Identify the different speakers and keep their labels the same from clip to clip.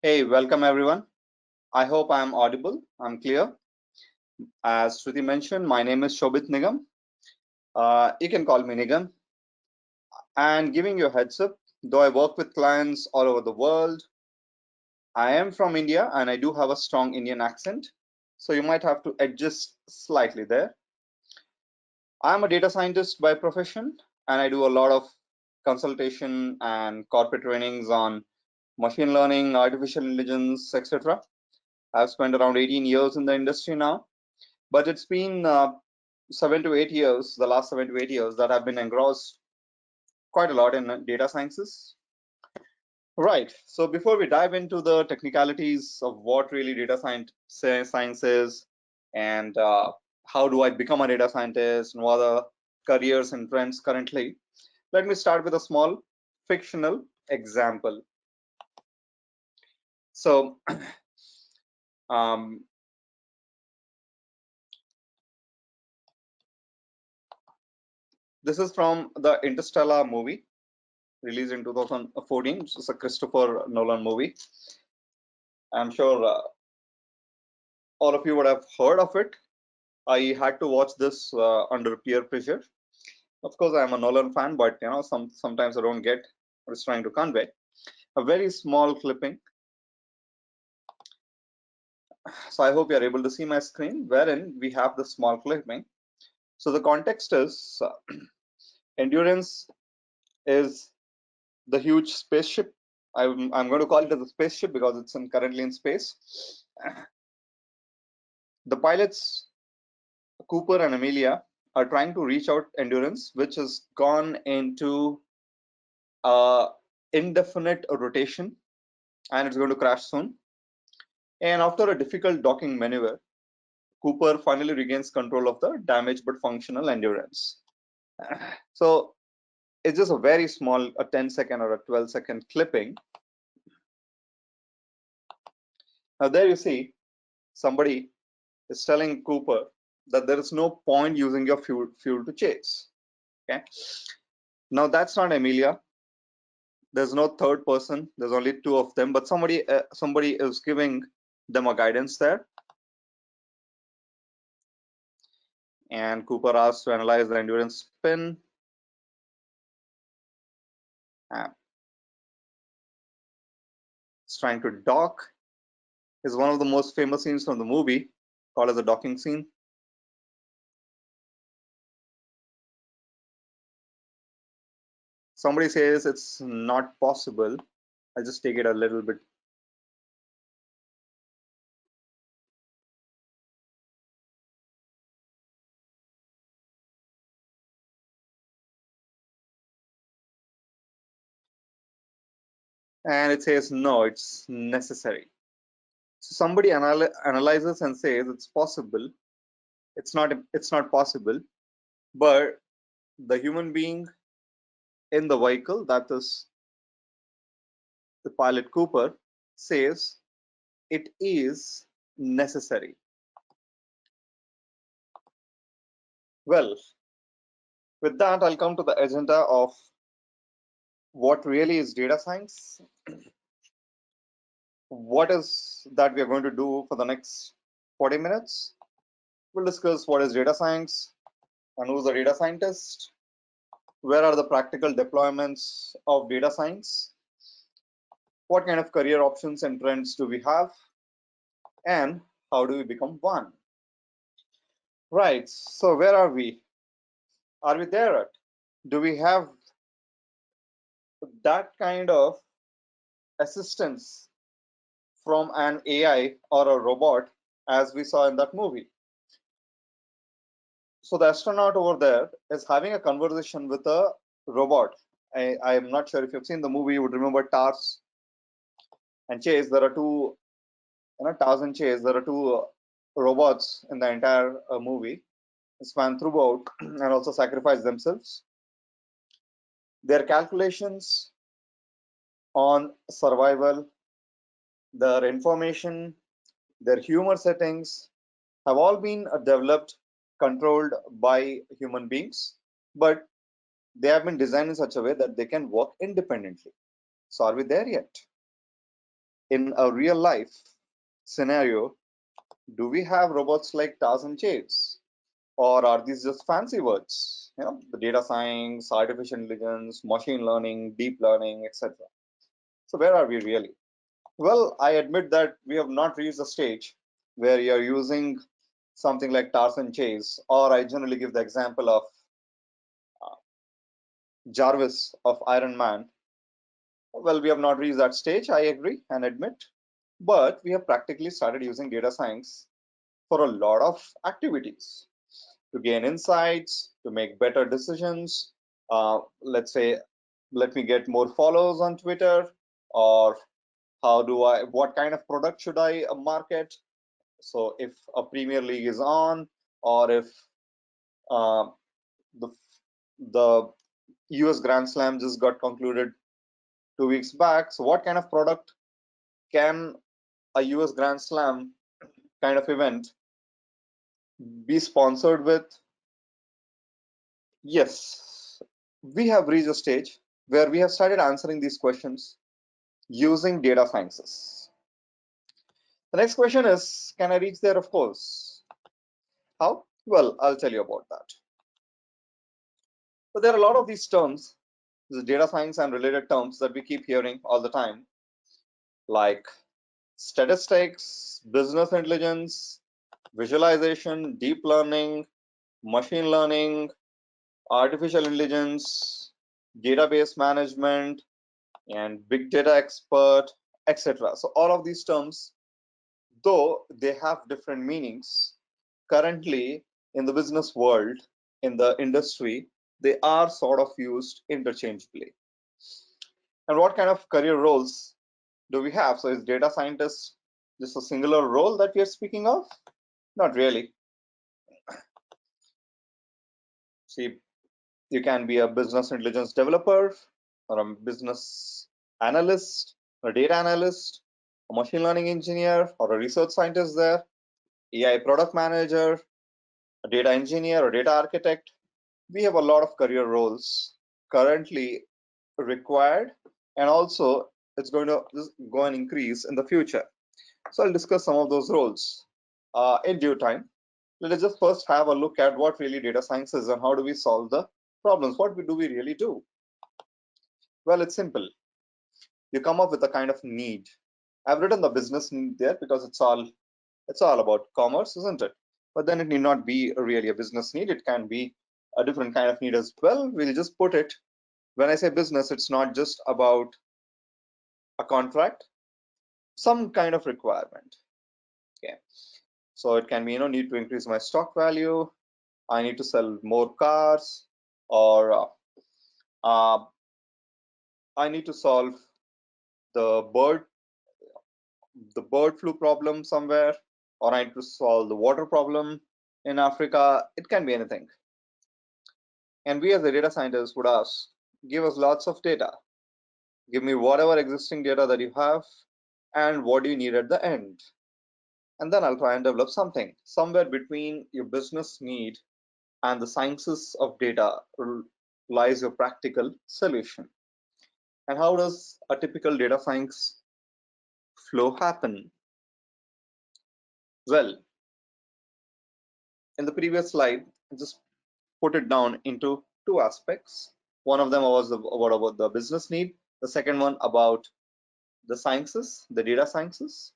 Speaker 1: Hey, welcome everyone. I hope I am audible. I'm clear. As Shruti mentioned, my name is Shobit Nigam. You can call me Nigam. And giving you a heads up, though I work with clients all over the world, I am from India and I do have a strong Indian accent. So you might have to adjust slightly there. I'm a data scientist by profession and I do a lot of consultation and corporate trainings on machine learning, artificial intelligence, etc. I've spent around 18 years in the industry now, but it's been 7 to 8 years, the last 7 to 8 years, that I've been engrossed quite a lot in data sciences. Right. So before we dive into the technicalities of what really science is, and how do I become a data scientist, and what are careers and trends currently, let me start with a small fictional example. So um, this is from the Interstellar movie released in 2014. It's a Christopher Nolan movie. I'm sure all of you would have heard of it. I had to watch this under peer pressure. Of course, I'm a Nolan fan, but sometimes I don't get what it's trying to convey. A very small clipping. So I hope you're able to see my screen, wherein we have the small clipping. So the context is endurance is the huge spaceship. I'm going to call it as a spaceship because it's currently in space. The pilots Cooper and Amelia are trying to reach out Endurance, which has gone into indefinite rotation and it's going to crash soon. And after a difficult docking maneuver, Cooper finally regains control of the damaged but functional Endurance. So it's just a very small, a 10-second or a 12-second clipping. Now there you see somebody is telling Cooper that there is no point using your fuel to chase. Okay. Now that's not Amelia. There's no third person. There's only two of them, but somebody is giving them a guidance there. And Cooper asks to analyze the endurance spin. It's trying to dock. Is one of the most famous scenes from the movie, called as the docking scene. Somebody says it's not possible. I'll just take it a little bit. And it says no, it's necessary. So somebody analyzes and says it's possible. It's not possible, but the human being in the vehicle, that is the pilot Cooper, says it is necessary. Well, with that, I'll come to the agenda of what really is data science. What is that we are going to do for the next 40 minutes? We'll discuss what is data science and who's the data scientist, where are the practical deployments of data science, what kind of career options and trends do we have, and how do we become one? Right, so where are we? Are we there at? Do we have that kind of assistance from an AI or a robot as we saw in that movie? So the astronaut over there is having a conversation with a robot. I am not sure if you've seen the movie, you would remember Tars and Chase. There are two, Tars and Chase, there are two robots in the entire movie, span throughout and also sacrifice themselves. Their calculations on survival, their information, their humor settings have all been developed, controlled by human beings, but they have been designed in such a way that they can work independently. So are we there yet? in a real life scenario, do we have robots like Taz and Chase? Or are these just fancy words? The data science, artificial intelligence, machine learning, deep learning, etc. So where are we really? Well, I admit that we have not reached a stage where you're using something like Tars and Chase, or I generally give the example of uh, Jarvis of Iron Man. Well, we have not reached that stage, I agree and admit, but we have practically started using data science for a lot of activities to gain insights, to make better decisions. Let's say, let me get more followers on Twitter, or what kind of product should I market? So if a Premier League is on, or if uh, the the US Grand Slam just got concluded 2 weeks back, so what kind of product can a US Grand Slam kind of event be sponsored with? Yes, we have reached a stage where we have started answering these questions using data sciences. The next question is, can I reach there? Of course. How? Well, I'll tell you about that. But there are a lot of these terms, the data science and related terms that we keep hearing all the time, like statistics, business intelligence, visualization, deep learning, machine learning, artificial intelligence, database management, and big data expert, etc. So all of these terms, though they have different meanings, currently in the business world, in the industry, they are sort of used interchangeably. And what kind of career roles do we have? So is data scientist just a singular role that we are speaking of? Not really. See, you can be a business intelligence developer, or a business analyst, a data analyst, a machine learning engineer, or a research scientist there, AI product manager, a data engineer, or data architect. We have a lot of career roles currently required, and also it's going to go and increase in the future. So I'll discuss some of those roles in due time. Let us just first have a look at what really data science is and how do we solve the problems. What do we really do? Well, it's simple. You come up with a kind of need. I've written the business need there because it's all about commerce, isn't it? But then it need not be really a business need. It can be a different kind of need as well. We'll just put it, when I say business, it's not just about a contract, some kind of requirement. Okay. So it can be, need to increase my stock value. I need to sell more cars, or I need to solve the bird flu problem somewhere, or I need to solve the water problem in Africa. It can be anything. And we as a data scientists would ask, give us lots of data. Give me whatever existing data that you have, and what do you need at the end? And then I'll try and develop something. Somewhere between your business need and the sciences of data lies your practical solution. And how does a typical data science flow happen? Well, in the previous slide, I just put it down into two aspects. One of them was about the business need. The second one about the sciences, the data sciences.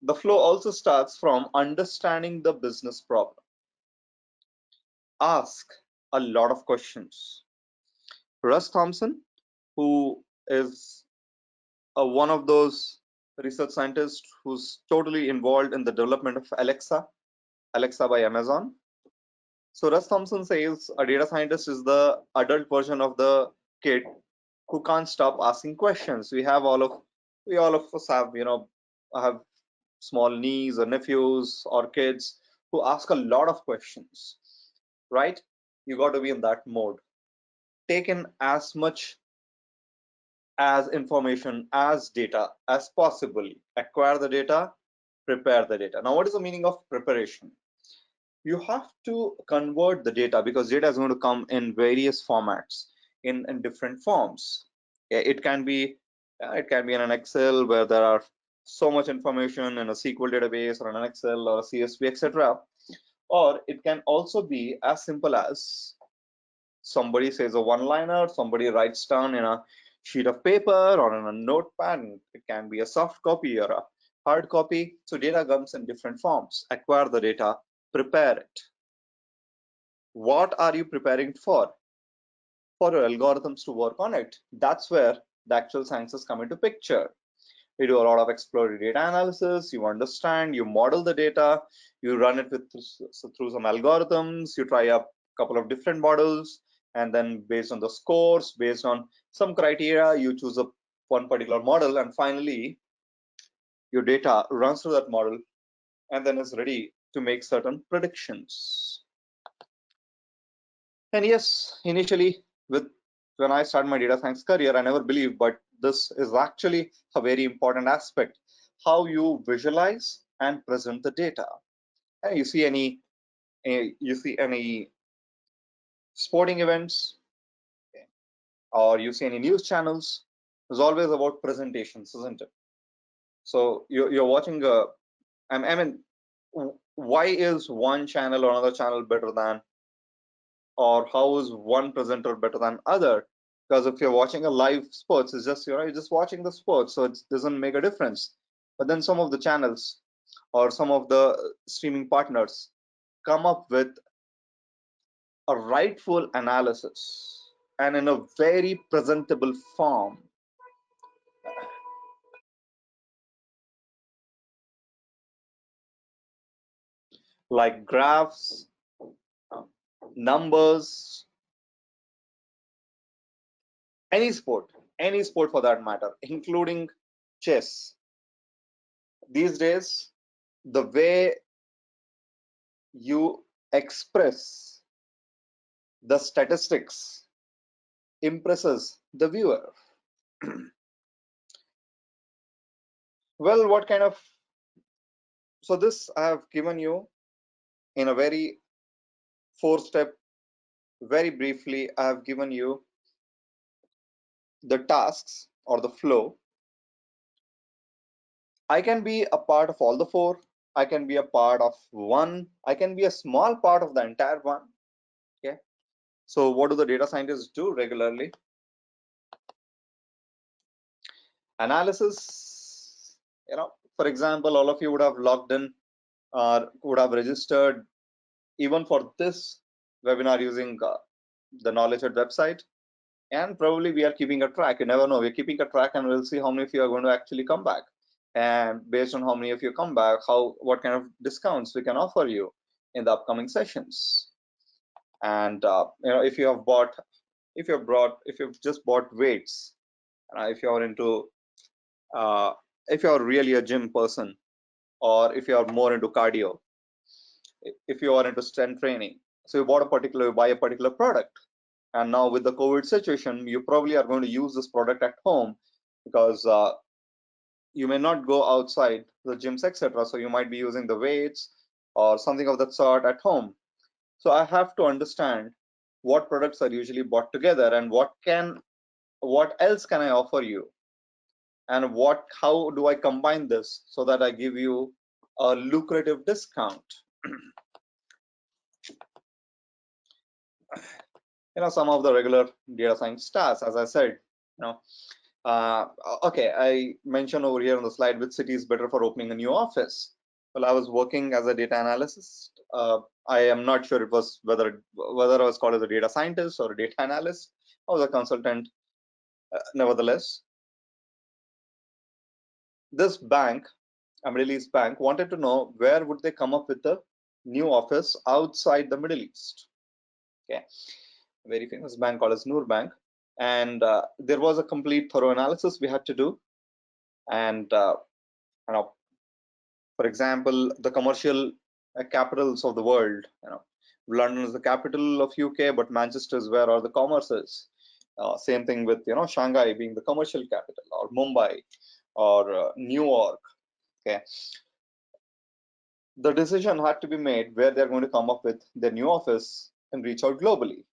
Speaker 1: The flow also starts from understanding the business problem. Ask a lot of questions. Russ Thompson, who is one of those research scientists who's totally involved in the development of Alexa by Amazon. So Russ Thompson says a data scientist is the adult version of the kid who can't stop asking questions. We all of us have small niece or nephews or kids who ask a lot of questions, right? You got to be in that mode. Take in as much as information as data as possible. Acquire the data, prepare the data. Now, what is the meaning of preparation? You have to convert the data because data is going to come in various formats, in different forms. It can be Yeah, it can be in an Excel where there are so much information in a SQL database or in an Excel or a CSV, etc. Or it can also be as simple as somebody says a one-liner, somebody writes down in a sheet of paper or in a notepad. It can be a soft copy or a hard copy. So data comes in different forms. Acquire the data, prepare it. What are you preparing for? For your algorithms to work on it. That's where the actual sciences come into picture. You do a lot of exploratory data analysis, you understand, you model the data, you run it through some algorithms, you try a couple of different models, and then based on the scores, based on some criteria, you choose one particular model, and finally your data runs through that model and then is ready to make certain predictions. And yes, initially, with when I started my data science career, I never believed, but this is actually a very important aspect: how you visualize and present the data. And you see any sporting events, or you see any news channels, it's always about presentations, isn't it? So you're watching I mean, why is one channel or another channel better than, or how is one presenter better than other? Because if you're watching a live sports, it's just you're just watching the sports, so it doesn't make a difference. But then some of the channels or some of the streaming partners come up with a rightful analysis and in a very presentable form, like graphs, numbers, any sport for that matter, including chess. These days, the way you express the statistics impresses the viewer. Well, what kind of, so this I have given you in a very four step, very briefly, I have given you the tasks or the flow. I can be a part of all the four. I can be a part of one. I can be a small part of the entire one. Okay. So what do the data scientists do regularly? Analysis. For example, all of you would have logged in or would have registered even for this webinar using the KnowledgeHut website. And probably we are keeping a track. You never know. We're keeping a track, and we'll see how many of you are going to actually come back. And based on how many of you come back, what kind of discounts we can offer you in the upcoming sessions. And if you have bought, if you've just bought weights, if you're into, uh, if you're really a gym person, or if you're more into cardio, if you are into strength training, so you buy a particular product, and now with the COVID situation, you probably are going to use this product at home because you may not go outside the gyms, etc. So you might be using the weights or something of that sort at home. So I have to understand what products are usually bought together and what else can I offer you, and how do I combine this so that I give you a lucrative discount. Some of the regular data science tasks, as I said, you know uh, okay, I mentioned over here on the slide which city is better for opening a new office. Well, I was working as a data analyst. I am not sure it was whether I was called as a data scientist or a data analyst. I was a consultant. Nevertheless, this bank, a Middle East bank, wanted to know where would they come up with a new office outside the Middle East. Okay, a very famous bank called as Noor Bank, and there was a complete thorough analysis we had to do. And you know, for example, the commercial capitals of the world. London is the capital of UK, but Manchester is where all the commerce is. Same thing with Shanghai being the commercial capital, or Mumbai, or New York. Okay, the decision had to be made where they're going to come up with their new office and reach out globally.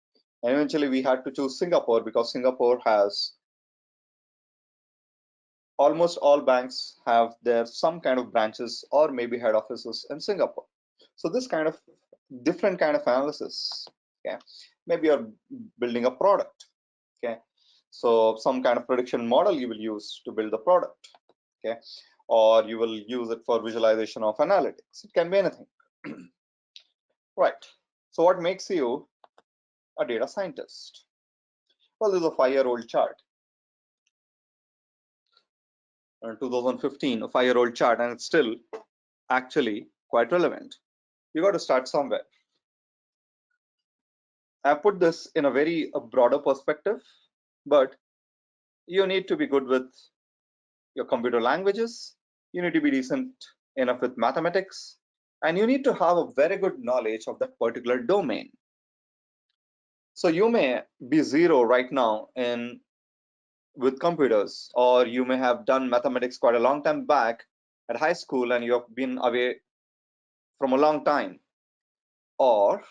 Speaker 1: And eventually, we had to choose Singapore because Singapore has almost all banks have their some kind of branches or maybe head offices in Singapore. So this kind of different kind of analysis, okay, maybe you're building a product, okay, so some kind of prediction model you will use to build the product, okay, or you will use it for visualization of analytics. It can be anything. Right. So what makes you a data scientist? Well, this is a 5-year-old chart. 2015, a 5-year-old chart, and it's still actually quite relevant. You got to start somewhere. I put this in a very broader perspective, but you need to be good with your computer languages. You need to be decent enough with mathematics, and you need to have a very good knowledge of that particular domain. So you may be zero right now in with computers, or you may have done mathematics quite a long time back at high school and you have been away from a long time, or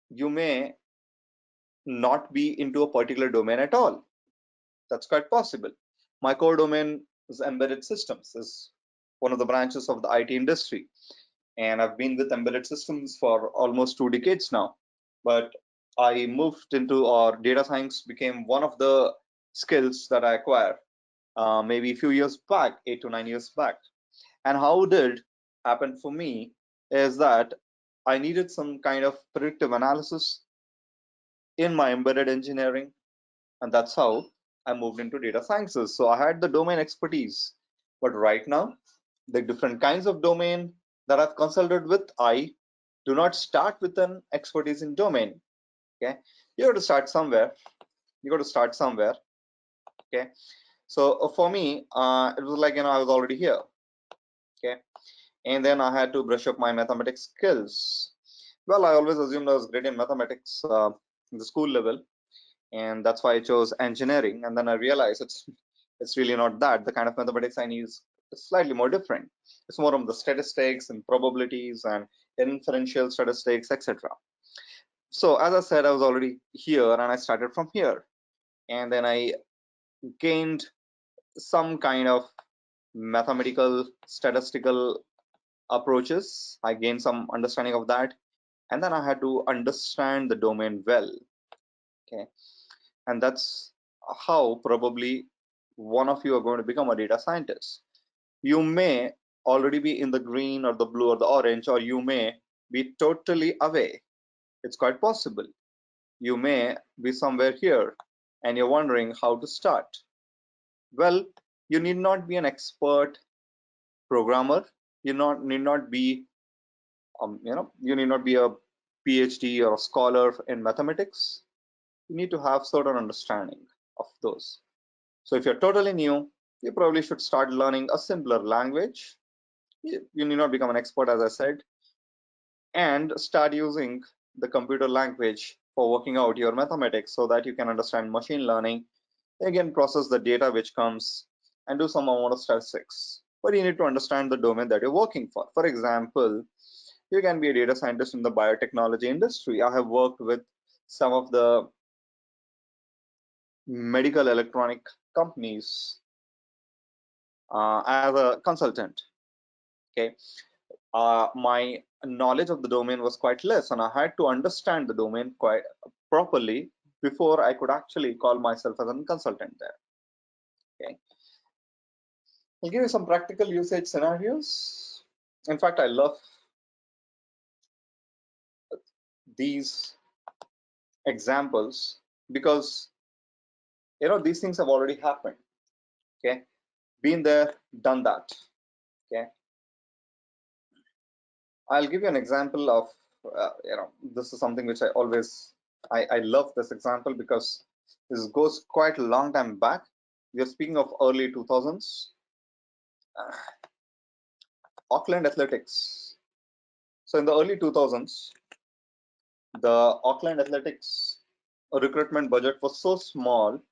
Speaker 1: you may not be into a particular domain at all. That's quite possible. My core domain is embedded systems, is one of the branches of the IT industry, and I've been with embedded systems for almost 2 decades now. But I moved into, or data science became one of the skills that I acquired maybe a few years back, 8 to 9 years back. And how did happen for me is that I needed some kind of predictive analysis in my embedded engineering, and that's how I moved into data sciences. So I had the domain expertise, but right now the different kinds of domain that I've consulted with, I do not start with an expertise in domain. Okay, you got to start somewhere. You got to start somewhere. Okay, so for me, it was like, I was already here. Okay, and then I had to brush up my mathematics skills. Well, I always assumed I was great in mathematics in the school level, and that's why I chose engineering. And then I realized it's really not that. The kind of mathematics I need is slightly more different. It's more of the statistics and probabilities and inferential statistics, etc. So as I said, I was already here and I started from here, and then I gained some kind of mathematical statistical approaches. I gained some understanding of that, and then I had to understand the domain well. Okay, and that's how probably one of you are going to become a data scientist. You may already be in the green or the blue or the orange, or you may be totally away. It's quite possible. You may be somewhere here and you're wondering how to start. Well, you need not be an expert programmer. Need not be you need not be a PhD or a scholar in mathematics. You need to have certain understanding of those. So if you're totally new, you probably should start learning a simpler language. You need not become an expert, as I said, and start using the computer language for working out your mathematics so that you can understand machine learning, again process the data which comes, and do some amount of statistics. But you need to understand the domain that you're working for. For example, you can be a data scientist in the biotechnology industry. I have worked with some of the medical electronic companies as a consultant. Okay, my knowledge of the domain was quite less, and I had to understand the domain quite properly before I could actually call myself as a consultant there. Okay, I'll give you some practical usage scenarios. In fact, I love these examples because these things have already happened. Okay, been there, done that. Okay, I'll give you an example of this is something which I love this example because this goes quite a long time back. We are speaking of early 2000s. Auckland Athletics. So in the early 2000s, the Auckland Athletics recruitment budget was so small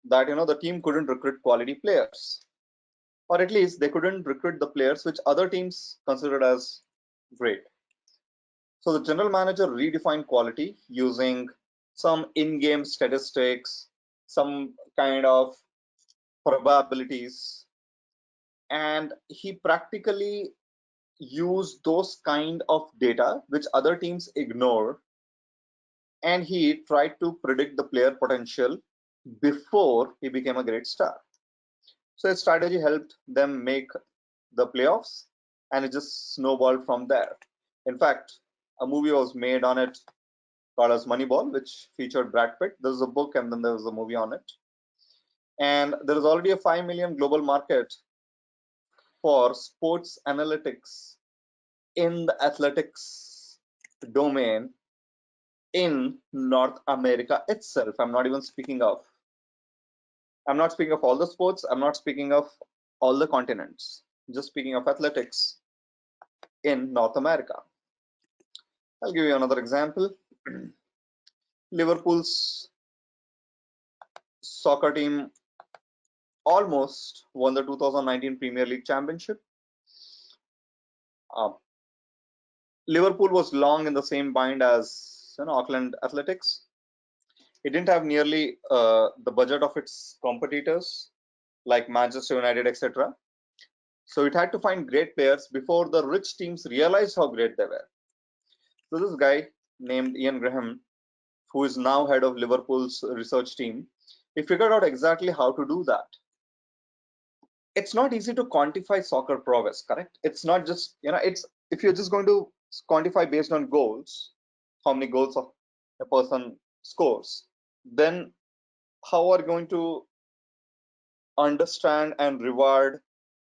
Speaker 1: that the team couldn't recruit quality players, or at least they couldn't recruit the players which other teams considered as great. So the general manager redefined quality using some in-game statistics, some kind of probabilities, and he practically used those kind of data which other teams ignore, and he tried to predict the player potential before he became a great star. So his strategy helped them make the playoffs, and it just snowballed from there. In fact, a movie was made on it called as Moneyball, which featured Brad Pitt. There's a book and then there was a movie on it. And there is already a 5 million global market for sports analytics in the athletics domain in North America itself. I'm not speaking of all the sports, I'm not speaking of all the continents. Just speaking of athletics in North America. I'll give you another example. Liverpool's soccer team almost won the 2019 Premier League Championship. Uh, Liverpool was long in the same bind as Auckland Athletics. It didn't have nearly the budget of its competitors like Manchester United, etc. So it had to find great players before the rich teams realized how great they were. So this guy named Ian Graham, who is now head of Liverpool's research team, he figured out exactly how to do that. It's not easy to quantify soccer prowess, correct? It's not just, it's if you're just going to quantify based on goals, how many goals a person scores, then how are you going to understand and reward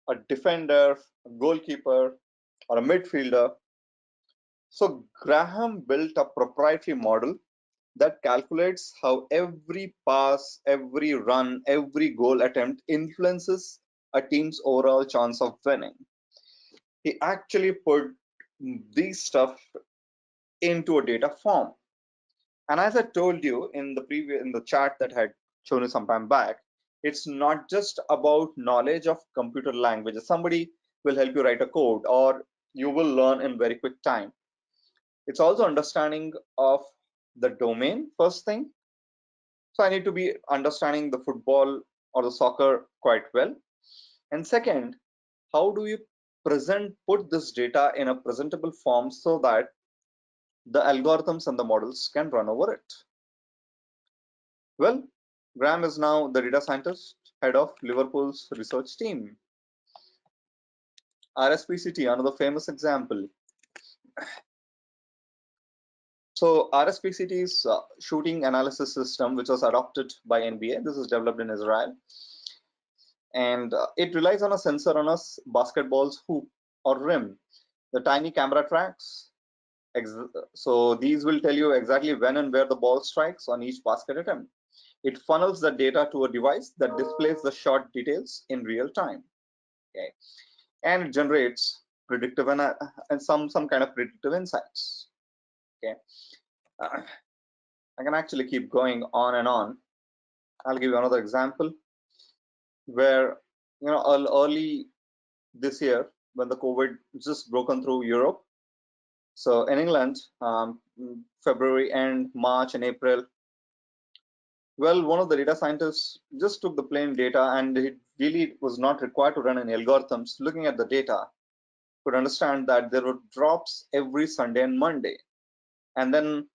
Speaker 1: a defender, a goalkeeper, or a midfielder? So Graham built a proprietary model that calculates how every pass, every run, every goal attempt influences a team's overall chance of winning. He actually put these stuff into a data form. And as I told you in the chat that I had shown you some time back, it's not just about knowledge of computer languages. Somebody will help you write a code or you will learn in very quick time. It's also understanding of the domain, first thing. So I need to be understanding the football or the soccer quite well. And second, how do you put this data in a presentable form so that the algorithms and the models can run over it? Well, Graham is now the data scientist, head of Liverpool's research team. RSPCT, another famous example. So RSPCT is a shooting analysis system which was adopted by NBA. This is developed in Israel. And it relies on a sensor on a basketball's hoop or rim. The tiny camera tracks. So these will tell you exactly when and where the ball strikes on each basket attempt. It funnels the data to a device that displays the shot details in real time. Okay, and it generates predictive and some kind of predictive insights. Okay, I can actually keep going on and on. I'll give you another example where early this year when the COVID just broken through Europe. So in England, February and March and April, well, one of the data scientists just took the plain data and it really was not required to run any algorithms. Looking at the data, could understand that there were drops every Sunday and Monday. And then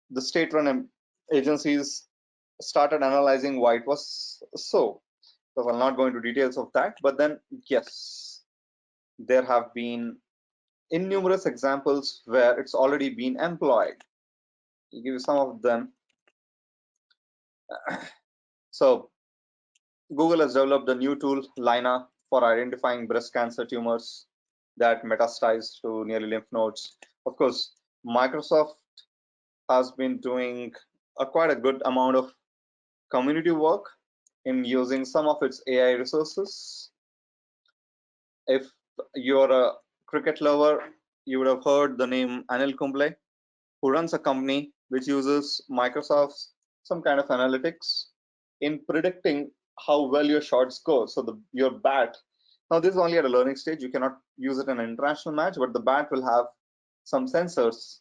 Speaker 1: the state-run agencies started analyzing why it was so. So I'll not go into details of that, but then yes, there have been innumerous examples where it's already been employed. I'll give you some of them. So Google has developed a new tool, Lina, for identifying breast cancer tumors that metastasize to nearly lymph nodes. Of course, Microsoft has been doing quite a good amount of community work in using some of its AI resources. If you're a cricket lover, you would have heard the name Anil Kumble, who runs a company which uses Microsoft's some kind of analytics in predicting how well your shots go. So your bat, now this is only at a learning stage, you cannot use it in an international match, but the bat will have some sensors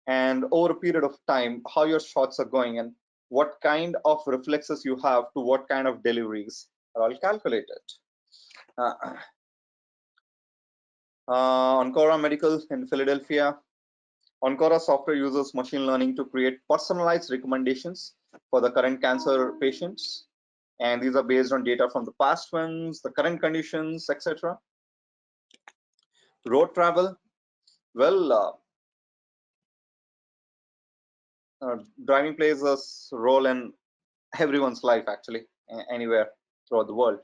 Speaker 1: and over a period of time how your shots are going, and what kind of reflexes you have to what kind of deliveries are all calculated. Uh, Oncora Medical in Philadelphia. Oncora software uses machine learning to create personalized recommendations for the current cancer patients. And these are based on data from the past ones, the current conditions, etc. Road travel. Well, driving plays a role in everyone's life, actually, anywhere throughout the world.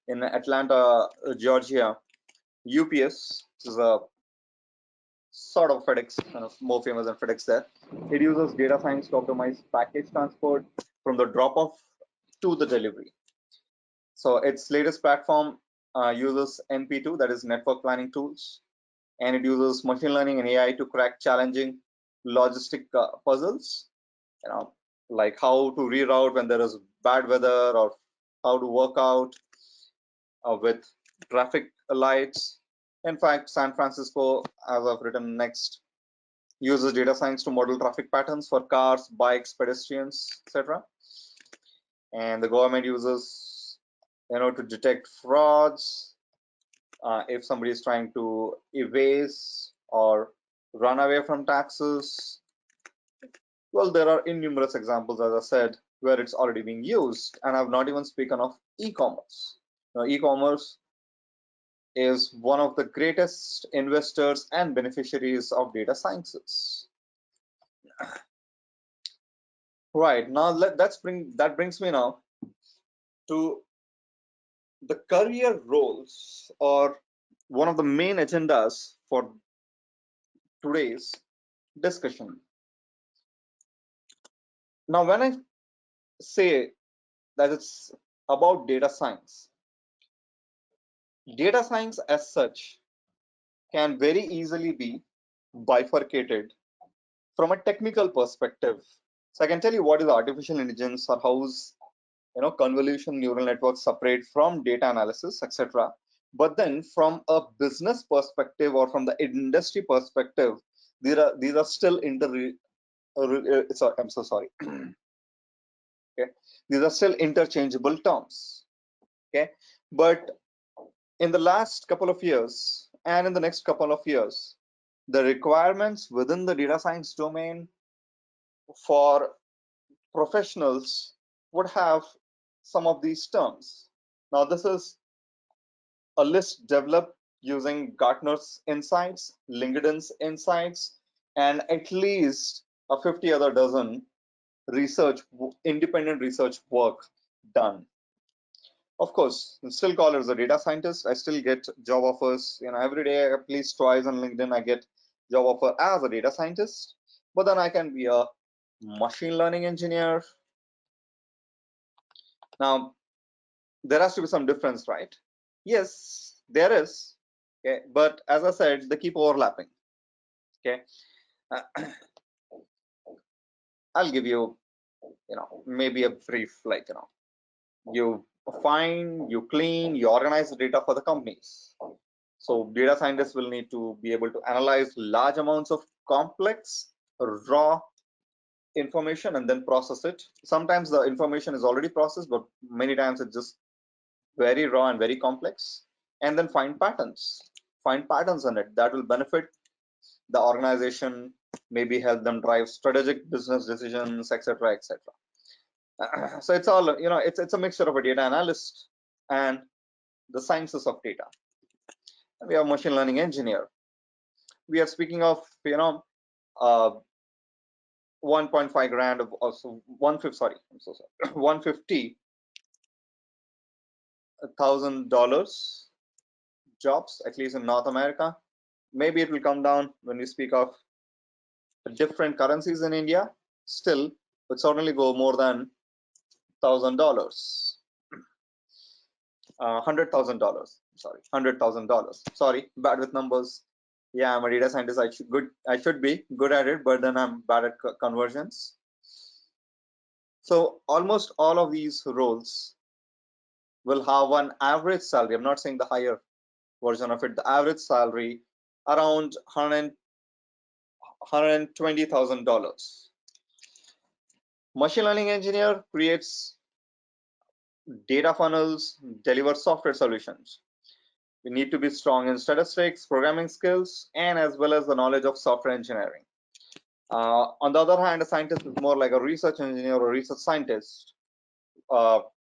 Speaker 1: In Atlanta, Georgia, UPS, which is a sort of FedEx, kind of more famous than FedEx there. It uses data science to optimize package transport from the drop-off to the delivery. So its latest platform uses NP2, that is network planning tools, and it uses machine learning and AI to crack challenging logistic puzzles. You know, like how to reroute when there is bad weather, or how to work out with traffic lights. In fact, San Francisco, as I've written next, uses data science to model traffic patterns for cars, bikes, pedestrians, etc. And the government uses, to detect frauds. If somebody is trying to evade or run away from taxes, well, there are innumerous examples, as I said, where it's already being used. And I've not even spoken of e-commerce. Now, e-commerce is one of the greatest investors and beneficiaries of data sciences. Right, now that brings me now to the career roles, or one of the main agendas for today's discussion. Now, when I say that it's about data science as such can very easily be bifurcated from a technical perspective. So I can tell you what is artificial intelligence, or how's convolution neural networks separate from data analysis, etc. But then from a business perspective or from the industry perspective, these are still sorry, I'm so sorry. Okay, these are still interchangeable terms. Okay, but in the last couple of years and in the next couple of years, the requirements within the data science domain for professionals would have some of these terms. Now, this is a list developed using Gartner's insights, LinkedIn's insights, and at least a 50 other dozen independent research work done. Of course, I'm still called as a data scientist. I still get job offers, every day, at least twice on LinkedIn, I get job offer as a data scientist. But then I can be a machine learning engineer. Now, there has to be some difference, right? Yes, there is. Okay, but as I said, they keep overlapping. Okay, I'll give you, maybe a brief, you find, you clean, you organize the data for the companies. So data scientists will need to be able to analyze large amounts of complex, raw information and then process it. Sometimes the information is already processed, but many times it's just very raw and very complex. And then find patterns in it that will benefit the organization, maybe help them drive strategic business decisions, etc., etc. So it's all, it's a mixture of a data analyst and the sciences of data. We have machine learning engineer. We are speaking of, 1.5 grand of also 150, sorry, I'm so sorry, $150,000 jobs, at least in North America. Maybe it will come down when we speak of different currencies in India. Still, would certainly go more than $1,000. $100,000. Sorry, $100,000. Sorry, bad with numbers. Yeah, I'm a data scientist. I should be good at it, but then I'm bad at conversions. So almost all of these roles will have an average salary. I'm not saying the higher version of it. The average salary around $120,000. Machine learning engineer creates data funnels, delivers software solutions. We need to be strong in statistics, programming skills, and as well as the knowledge of software engineering. On the other hand, a scientist is more like a research engineer or research scientist,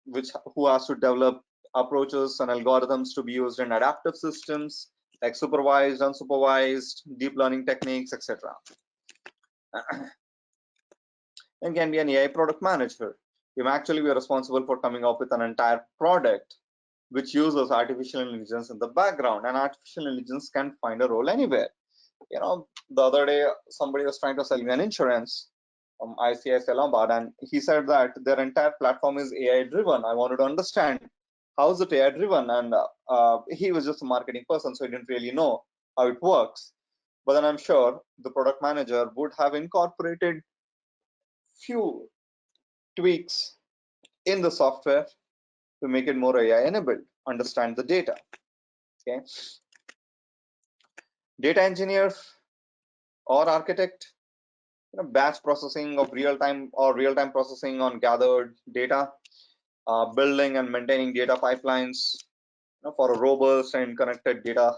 Speaker 1: which who has to develop approaches and algorithms to be used in adaptive systems like supervised, unsupervised, deep learning techniques, etc. And can be an AI product manager. You may actually be responsible for coming up with an entire product which uses artificial intelligence in the background, and artificial intelligence can find a role anywhere. The other day somebody was trying to sell me an insurance from ICICI Lombard, and he said that their entire platform is AI driven. I wanted to understand how is it AI driven, and he was just a marketing person, so he didn't really know how it works. But then I'm sure the product manager would have incorporated few tweaks in the software to make it more AI enabled, understand the data. Okay, data engineer or architect, batch processing of real-time processing on gathered data, building and maintaining data pipelines for a robust and connected data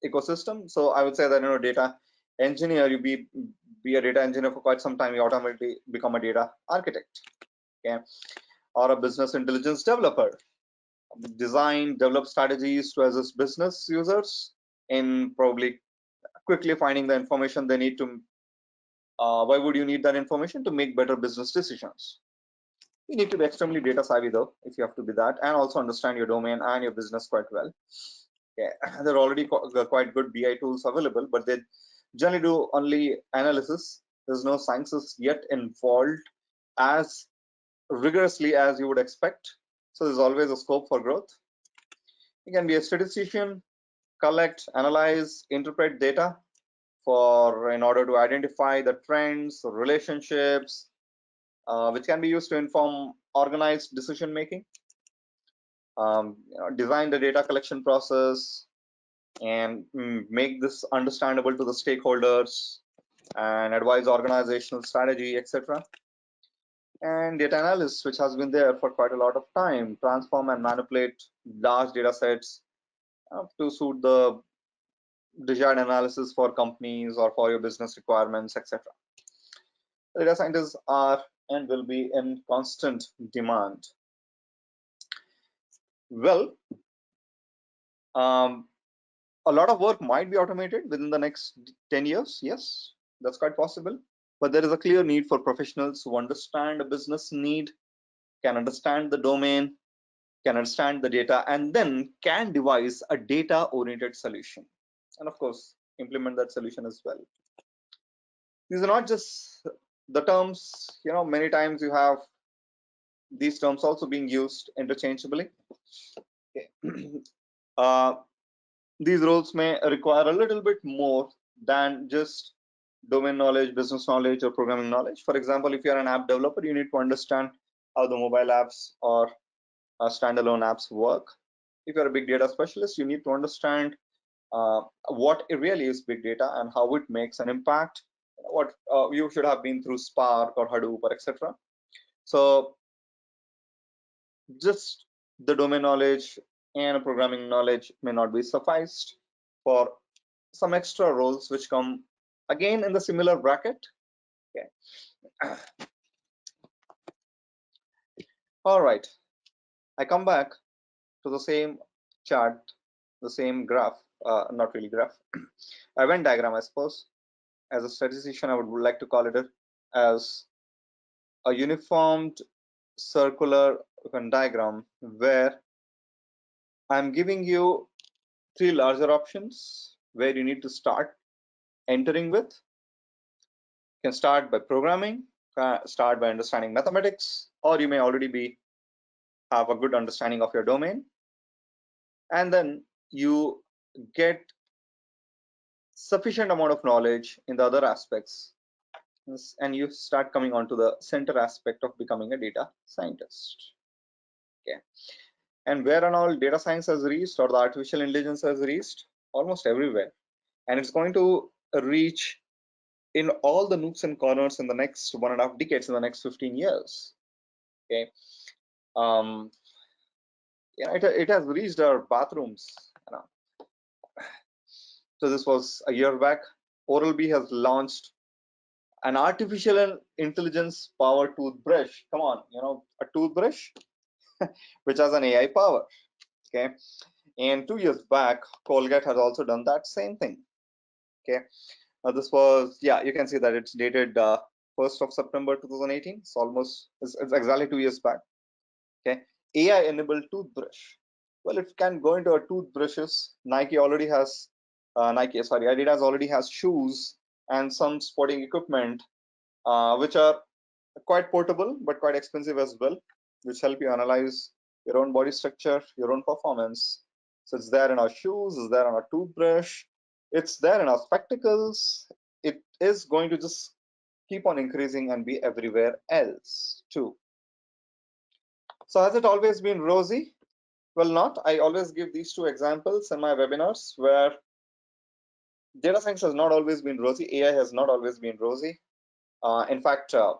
Speaker 1: ecosystem. So I would say that data engineer, you be a data engineer for quite some time, you automatically become a data architect, okay, or a business intelligence developer. Develop strategies to assist business users in probably quickly finding the information they need to. Why would you need that information? To make better business decisions. You need to be extremely data savvy though, if you have to be that, and also understand your domain and your business quite well. Okay. There are already quite good BI tools available, but they generally do only analysis. There's no sciences yet involved as rigorously as you would expect. So there's always a scope for growth. You can be a statistician, collect, analyze, interpret data in order to identify the trends, relationships, which can be used to inform organized decision making. Design the data collection process and make this understandable to the stakeholders and advise organizational strategy, etc. And data analysis, which has been there for quite a lot of time, transform and manipulate large data sets to suit the desired analysis for companies or for your business requirements, etc. Data scientists are and will be in constant demand. Well, a lot of work might be automated within the next 10 years. Yes, that's quite possible. But there is a clear need for professionals who understand a business need, can understand the domain, can understand the data, and then can devise a data-oriented solution. And of course, implement that solution as well. These are not just the terms, many times you have these terms also being used interchangeably. Okay. These roles may require a little bit more than just domain knowledge, business knowledge, or programming knowledge. For example, if you're an app developer, you need to understand how the mobile apps or standalone apps work. If you're a big data specialist, you need to understand what it really is big data and how it makes an impact. What you should have been through Spark or Hadoop or etc. So just the domain knowledge and programming knowledge may not be sufficed for some extra roles which come again in the similar bracket. Okay. All right, I come back to the same chart, the same graph, not really graph, a Venn diagram, I suppose. As a statistician, I would like to call it as a uniformed circular Venn diagram where I'm giving you three larger options where you need to start entering with. You can start by programming, start by understanding mathematics, or you may already have a good understanding of your domain. And then you get sufficient amount of knowledge in the other aspects, and you start coming on to the center aspect of becoming a data scientist. Okay. And where and all data science has reached, or the artificial intelligence has reached? Almost everywhere. And it's going to reach in all the nooks and corners in the next 1.5 decades, in the next 15 years. Okay. um it has reached our bathrooms, you know. So this was a year back. Oral-B has launched an artificial intelligence powered toothbrush. Come on, a toothbrush which has an AI power. Okay. And 2 years back, Colgate has also done that same thing. Okay. This was, yeah, you can see that it's dated 1st of September 2018. It's exactly 2 years back. Okay. AI enabled toothbrush. Well, it can go into our toothbrushes. Adidas already has shoes and some sporting equipment, which are quite portable but quite expensive as well, which help you analyze your own body structure, your own performance. So it's there in our shoes, it's there on our toothbrush, it's there in our spectacles. It is going to just keep on increasing and be everywhere else too. So has it always been rosy? Well, not. I always give these two examples in my webinars where data science has not always been rosy, AI has not always been rosy. In fact, uh,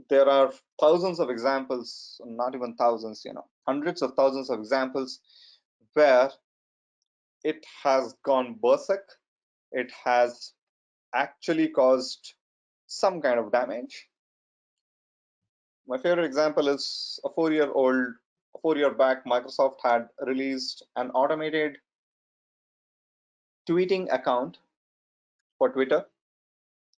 Speaker 1: there are thousands of examples, not even thousands, hundreds of thousands of examples where it has gone berserk. It has actually caused some kind of damage. My favorite example is a 4 year back, Microsoft had released an automated tweeting account for Twitter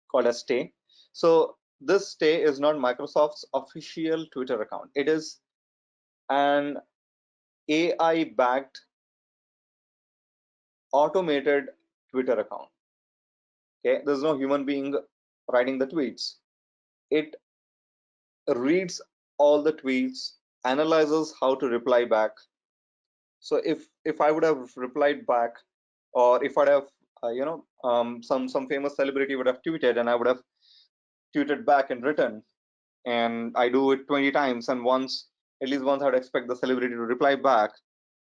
Speaker 1: called as Stay. So this Stay is not Microsoft's official Twitter account. It is an AI backed automated Twitter account. Okay, there's no human being writing the tweets. It reads all the tweets, analyzes how to reply back. So if I would have replied back, or if I'd have some famous celebrity would have tweeted and I would have tweeted back in written, and I do it 20 times, and at least once I'd expect the celebrity to reply back,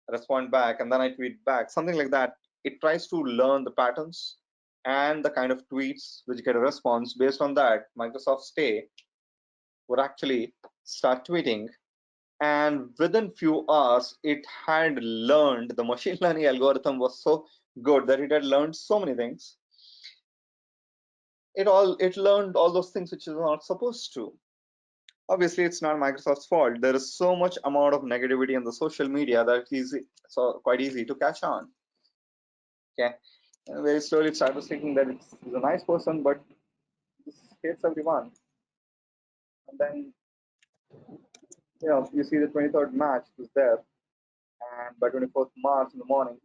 Speaker 1: respond back, and then I tweet back, something like that. It tries to learn the patterns and the kind of tweets which get a response. Based on that, Microsoft Stay would actually start tweeting, and within few hours it had learned, the machine learning algorithm was so good that it had learned so many things. It learned all those things which it was not supposed to. Obviously, it's not Microsoft's fault. There is so much amount of negativity in the social media that it's quite easy to catch on. Okay, and very slowly it started thinking that it's a nice person, but this hates everyone. And then you see the 23rd match was there, and by 24th March in the morning,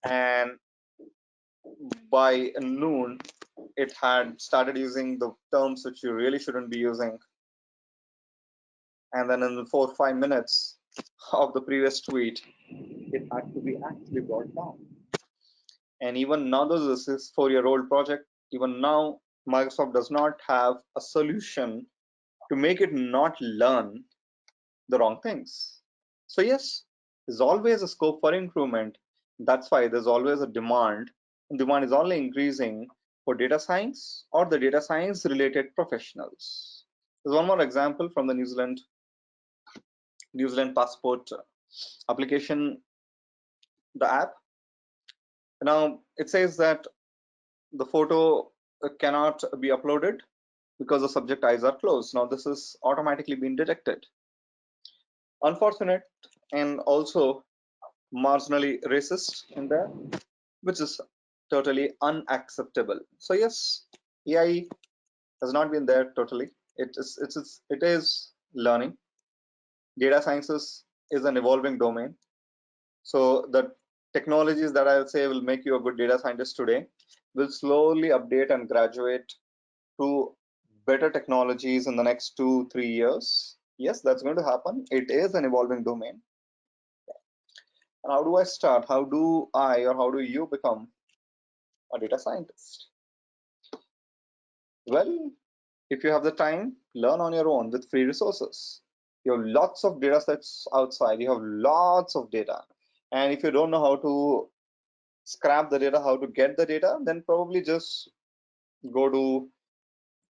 Speaker 1: and by noon, it had started using the terms which you really shouldn't be using. And then in the 4 or 5 minutes of the previous tweet, it had to be actually brought down. And even now, this is 4-year-old project. Even now, Microsoft does not have a solution to make it not learn the wrong things. So yes, there's always a scope for improvement. That's why there's always a demand, and demand is only increasing for data science or the data science related professionals. There's one more example from the New Zealand passport application, the app. Now it says that the photo cannot be uploaded because the subject eyes are closed. Now this is automatically being detected. Unfortunate and also marginally racist in there, which is totally unacceptable. So yes, AI has not been there totally. It is learning. Data sciences is an evolving domain. So the technologies that I'll say will make you a good data scientist today will slowly update and graduate to better technologies in the next 2-3 years. Yes, that's going to happen. It is an evolving domain. And how do I start? How do I or how do you become a data scientist? Well, if you have the time, learn on your own with free resources. You have lots of data sets outside. You have lots of data. And if you don't know how to scrap the data, how to get the data, then probably just go to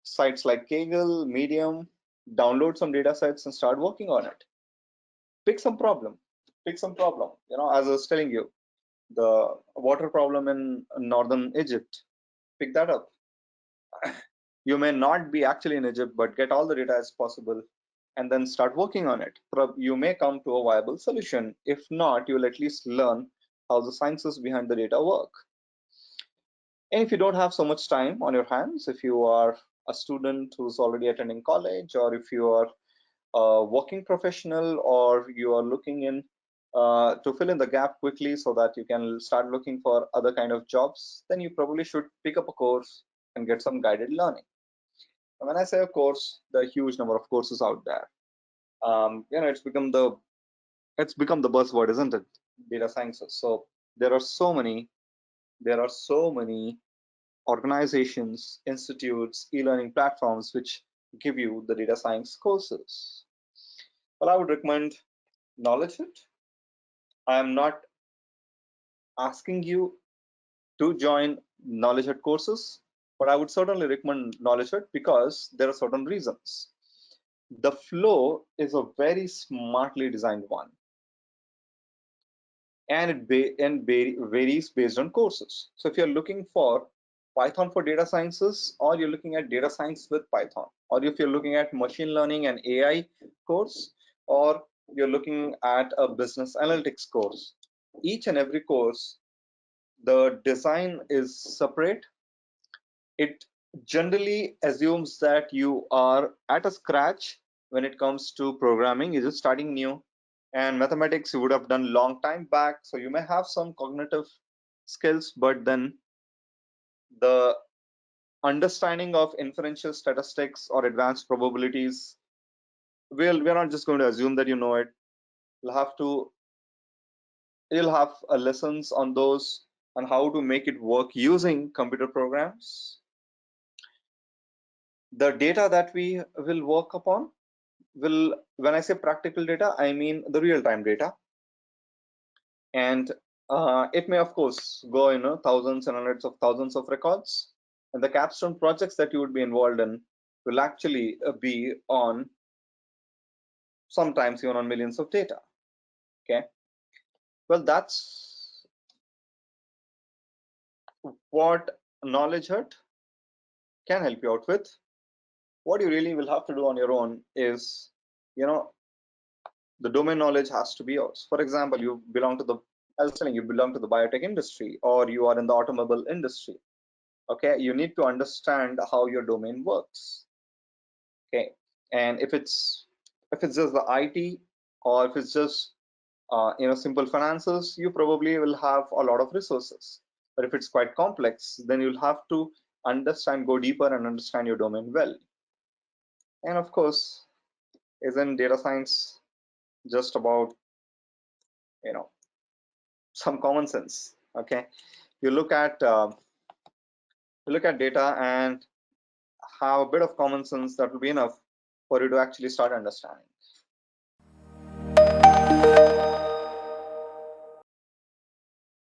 Speaker 1: sites like Kaggle, Medium, download some data sets and start working on it. Pick some problem. Pick some problem. As I was telling you, the water problem in northern Egypt. Pick that up. You may not be actually in Egypt, but get all the data as possible and then start working on it. You may come to a viable solution. If not, you'll at least learn how the sciences behind the data work. And if you don't have so much time on your hands, if you are a student who's already attending college, or if you are a working professional, or you are looking in to fill in the gap quickly so that you can start looking for other kind of jobs, then you probably should pick up a course and get some guided learning. And when I say a course, there are a huge number of courses out there. It's become the buzzword, isn't it? Data sciences. So there are so many organizations, institutes, e-learning platforms which give you the data science courses. Well, I would recommend KnowledgeHut. I am not asking you to join KnowledgeHut courses, but I would certainly recommend KnowledgeHut because there are certain reasons. The flow is a very smartly designed one, and varies based on courses. So if you're looking for Python for data sciences, or you're looking at data science with Python, or if you're looking at machine learning and AI course, or you're looking at a business analytics course, each and every course, the design is separate. It generally assumes that you are at a scratch when it comes to programming. You're just starting new, and mathematics you would have done long time back, so you may have some cognitive skills, but then the understanding of inferential statistics or advanced probabilities, we're not just going to assume that you know it. You'll have lessons on those, and how to make it work using computer programs. The data that we will work upon will, when I say practical data, I mean the real-time data. And it may, of course, go thousands and hundreds of thousands of records. And the capstone projects that you would be involved in will actually be on, sometimes even on millions of data. Okay. Well, that's what KnowledgeHut can help you out with. What you really will have to do on your own is, the domain knowledge has to be yours. For example, you belong to the, I was telling you, belong to the biotech industry, or you are in the automobile industry. Okay, you need to understand how your domain works. Okay, and if it's just the IT, or if it's just simple finances, you probably will have a lot of resources. But if it's quite complex, then you'll have to go deeper and understand your domain well. And of course, isn't data science just about some common sense? Okay, you look at data and have a bit of common sense, that will be enough for you to actually start understanding.